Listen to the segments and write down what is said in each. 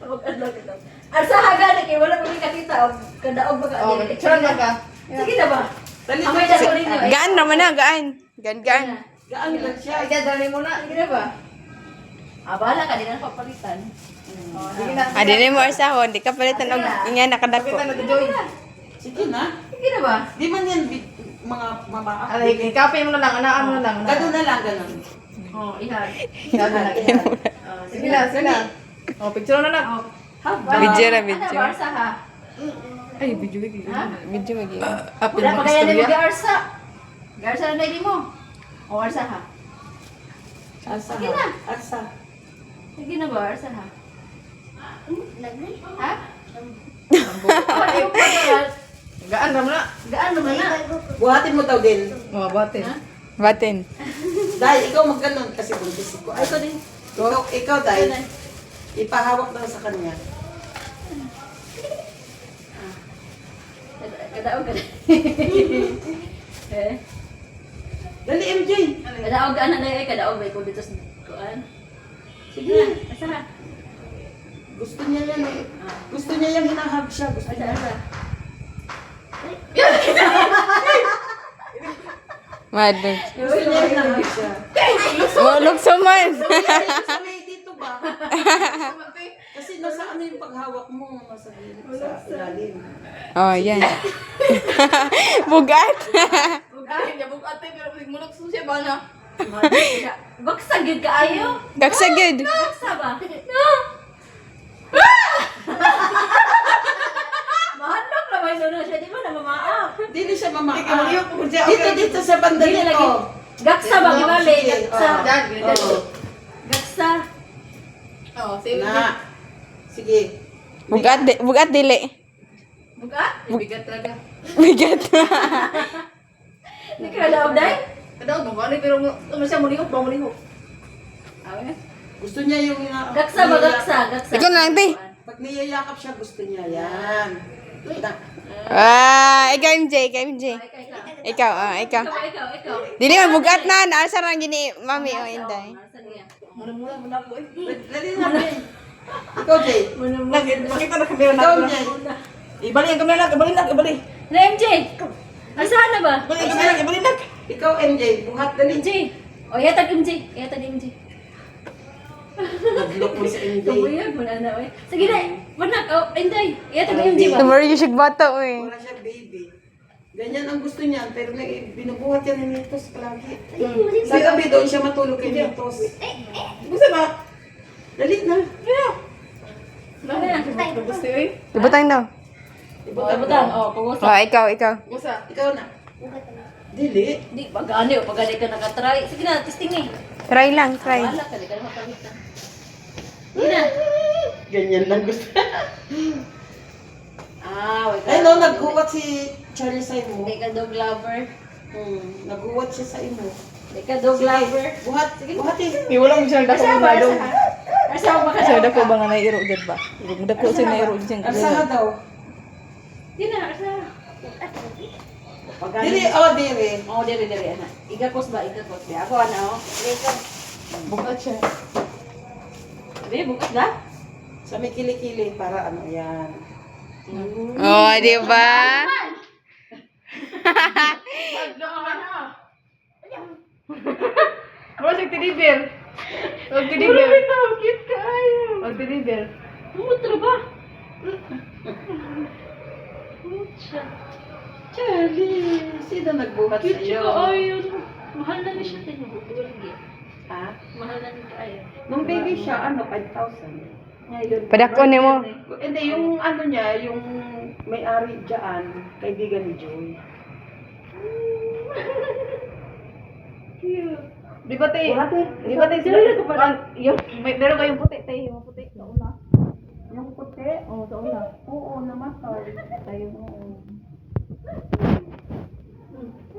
Mag-adlaw ka daw. Asa haga kay wala pa makita og kadaog ba ka? Oh, picture na ka. Sige na ba? Dali Amay na ko ninyo. Gaan naman na, gaan. Gaan. Gaan lang siya. Ay, dali mo na. Sige na ba? Bahala ka din ang papalitan. Sige na. Dili mo arsahon, di ka palitan og nga nakadako. Kita na to Joy. Sige na. Sige na ba? Di man yan mga mama. Alay, ikapin mo na lang, anaan mo na lang. Ganun na lang, ganun. Ihag. Sige na, sige na. Oh, picture na lang. Video ra, Ano video. ba arsa ha? Ay, video lagi. Video lagi. Apil Wala mo pa kaya din mo istorya. arsa. Garsa na dai mo. O arsa ha? Asa. Sige na. Asa. Sige na ba arsa ha? Ha? Gaan naman na. Gaan naman na. Buhatin mo daw din. Oh, batin. Batin. Dahil ikaw magganon kasi buntis ko. Ay, Ito din. ikaw dahil ipahawak daw sa kanya. Kadaog ka. Eh. Dali, MJ. Kadaog ka na dai kadaog ba ko dito sa kuan. Sige na. Asa ha? Gusto niya yan eh. Gusto niya yung hinahag siya. Gusto Asa niya. asa. Madod. Gusto niya yung hinahag siya. Oh, lukso man. Sa may dito ba? Kasi nasa ano yung paghawak mo. Nasa ilalim. Oh, yan. Bugat. Ay, yabog ate, pero mulok siya ba na? Baksa gid ka ayo. Kagsagid. Baksa ba? No. Mahanap na may na siya di ba na mamaak. Dili siya mama. Ikaw, iyok po siya. Dito sa banda Dili lagi. nito. Gaksa ba gibali? Sige, Gaksa. Oo. Gaksa. Oh, save it. Na. Sige. Bugat dili. Buka? Bigat talaga. Bigat. Di ka daog dai? Kadaw mo gani pero ano siya mulihok ba mulihok. Awe. Gusto niya yung Gaksa ba gaksa? Gaksa. Ikaw na lang, te. Pag niyayakap siya, gusto niya yan. Ikaw MJ, ikaw MJ. Ikaw, ikaw. Ikaw. Dili man bugat na, naasa ra gini mami o inday. Muna muna ko. Dali na rin. Ikaw, Jay. Makita na kamera na. Ikaw, Jay. Ibali ang kamera, ibali. Na MJ. Asahan na ba? Ibali ang kamera, ibali na. Ikaw, MJ. Buhat dali. MJ. O yatag MJ. Yatag MJ. Nag-look mo sa MJ. Kabuyag mo na oy. Sige na. Manak. Oh, Inday. Yatag MJ ba? Tomorrow you should bata eh. Wala siya, baby. Ganyan ang gusto niya, pero binubuhat yan ni Nitos palagi. Sa gabi doon siya matulog kay Nitos. Gusto na. Dali na. Gusto yun. Ibutang daw. Ibutan. Oh, kugusa. Oh, ikaw. Gusto. Ikaw na. Dili. Di pagani o pagani ka nakatry. Sige na, testing eh. Try lang, try. Wala ka, di ka mapalitan. Sige na. Ganyan lang gusto. Wait. Ay, no, naghuwat si Charlie sa imo. Hindi ka dog lover. Naghuwat siya sa imo. Hindi ka dog lover. Buhat. Buhatin. May wala mo siyang dako Asa ba? na daw. Asa ba ka? Siya dako ba nga nairo dyan ba? Dako siya nairo dyan. Arsaha daw. Di na, asa. Dili, oh, dili. Oh, diri ana. Igakos ba? Igakos ba? Ako ana oh. Bukat siya. Di bukas ba? Sa may kilikili para ano, yan. Oh, di ba? Bro, nag-deliver. Nag-deliver. Cute ka ayo. Nag-deliver. Mutra ba? Charlie, sino nagbuhat sa Cute iyo? ka ayo. Mahal na ni siya tayo. Bulgi. Ha? Mahal na ni ka ayo. Nung baby siya, ano, 5,000. Ngayon. Padakon ni mo. Hindi, yung ano niya, yung may-ari dyan, kaibigan ni Joy. Cute. Di ba tayo? Buhatin. Di ba tayo Sino yung kapatid? Yung, meron kayong puti tayo. Yung puti sa una. Yung puti? Oo, sa una. Oo, namatay. Tayo noon.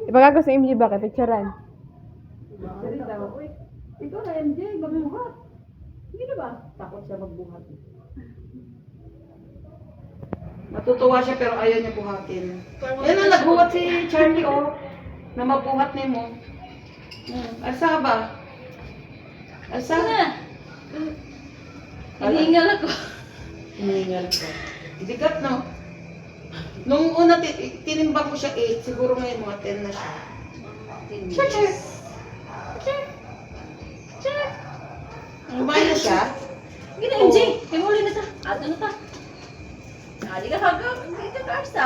Ipagkako sa MJ ba kay picturean? Sorry daw. Uy, ikaw na MJ, magbuhat. Hindi na ba? Takot siya magbuhat. Natutuwa siya pero ayaw niya buhatin. Yan ang nagbuhat si Charlie, oh. Na mabuhat ni mo. Asa ba? Asa? Sana. Hinihingal ako. Hinihingal ko. Bigat, no? Nung una, tinimbang ko siya 8. Siguro ngayon mga 10 na siya. Check, check. Check. Check. Kumain na siya? Gina, MJ. Himuli na ta. Ato na ta. Di ka hagap. Hindi ka karsa.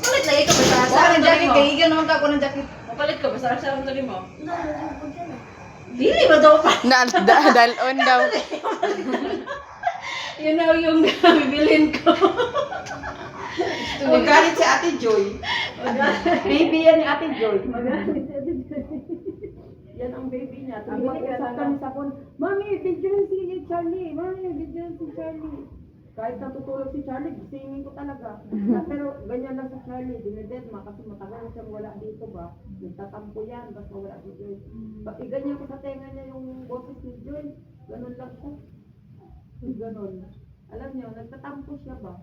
Mapalit lagi ka ba sa Wala ng jacket, kaigan naman ka ako ng jacket. Mapalit ka ba sa arsa tali mo? Dili ba daw pa? Dalon daw. Yun na yung bibilin ko. Magalit si Ate Joy. Baby yan ni Ate Joy. Yan ang baby niya. Tuloy mag-usap kami sa phone. Mami, video si Charlie. Mami, video si Charlie. Kahit natutulog si Charlie, singing ko talaga. Pero ganyan lang si Charlie. Dinededma kasi matagal na siyang wala dito ba. Nagtatampo yan, basta wala si Joy. Pag iganyan ko sa tenga niya yung boses ni Joy, ganun lang siya. Ganon. Alam niyo, nagtatampo siya ba?